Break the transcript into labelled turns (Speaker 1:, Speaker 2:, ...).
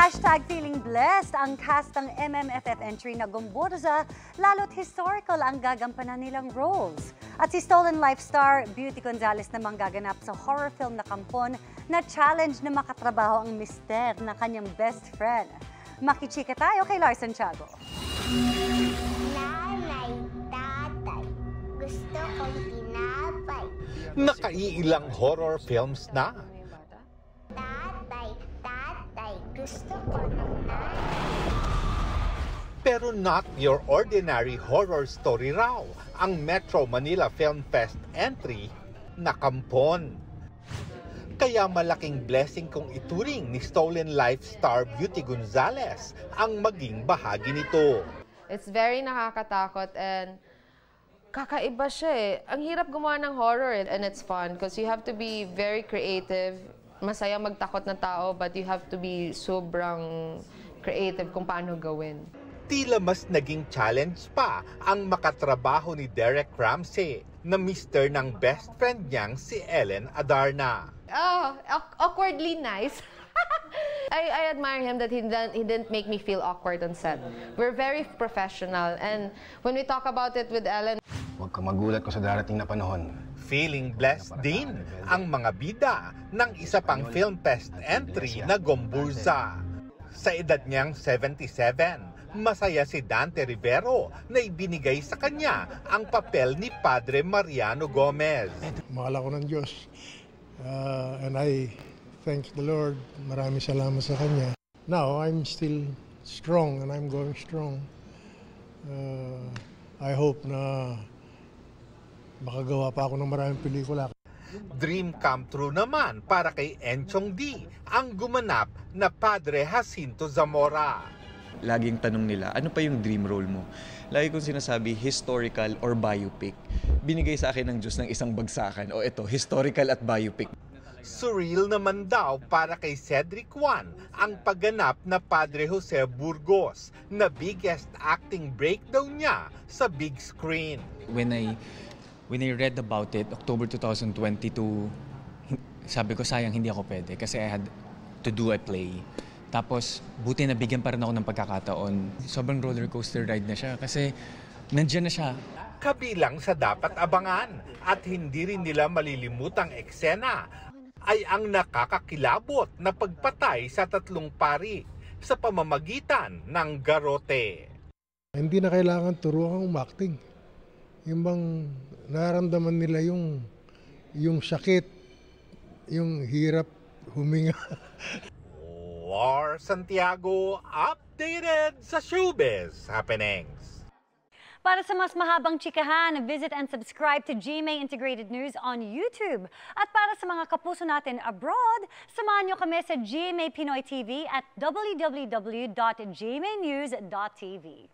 Speaker 1: Feeling blessed ang cast ng MMFF entry na Gomburza, lalo't historical ang gagampanan nilang roles. At si Stolen Life star Beauty Gonzales namang gaganap sa horror film na Kampon na challenge na makatrabaho ang mister na kanyang best friend. Makichika tayo kay Lars Santiago.
Speaker 2: Nanay, tatay, gusto kong tinapay.
Speaker 3: Nakaiilang horror films na.
Speaker 2: Tatay, gusto ko ng nanay.
Speaker 3: Pero not your ordinary horror story raw ang Metro Manila Film Fest entry na Kampon. Kaya malaking blessing kung ituring ni Stolen Life star Beauty Gonzales ang maging bahagi nito.
Speaker 4: It's very nakakatakot and kakaiba siya eh. Ang hirap gumawa ng horror and it's fun because you have to be very creative. Masaya magtakot na tao but you have to be sobrang creative kung paano gawin.
Speaker 3: Tila mas naging challenge pa ang makatrabaho ni Derek Ramsey na mister ng best friend niyang si Ellen Adarna.
Speaker 4: Oh, awkwardly nice. I admire him that he didn't make me feel awkward on set. We're very professional and when we talk about it with Ellen,
Speaker 5: huwag kang magulat ko sa darating na panahon.
Speaker 3: Feeling blessed din ang mga bida ng isa pang Film Fest entry na Gomburza. Sa edad niyang 77, masaya si Dante Rivero na ibinigay sa kanya ang papel ni Padre Mariano Gomez.
Speaker 6: Mahal ako ng Diyos. And I thank the Lord. Maraming salamat sa Kanya. Now, I'm still strong and I'm going strong. I hope na makagawa pa ako ng maraming pelikula.
Speaker 3: Dream come true naman para kay Enchong D, ang gumanap na Padre Jacinto Zamora.
Speaker 7: Laging tanong nila, ano pa yung dream role mo? Lagi kong sinasabi, historical or biopic. Binigay sa akin ng Diyos ng isang bagsakan. O ito, historical at biopic.
Speaker 3: Surreal naman daw para kay Cedric Juan ang pagganap na Padre Jose Burgos na biggest acting breakdown niya sa big screen.
Speaker 8: When I read about it, October 2022, sabi ko sayang hindi ako pwede kasi I had to do a play. Tapos, buti na bigyan pa rin ako ng pagkakataon. Sobrang roller coaster ride na siya kasi nandiyan na siya.
Speaker 3: Kabilang sa dapat abangan at hindi rin nila malilimutang eksena ay ang nakakakilabot na pagpatay sa 3 pari sa pamamagitan ng garote.
Speaker 6: Hindi na kailangan turuan umakting. Yung bang nararamdaman nila yung sakit, yung hirap huminga.
Speaker 3: Lars Santiago, updated sa showbiz happenings.
Speaker 1: Para sa mas mahabang chikahan, visit and subscribe to GMA Integrated News on YouTube. At para sa mga kapuso natin abroad, samahan niyo kami sa GMA Pinoy TV at www.gmanews.tv.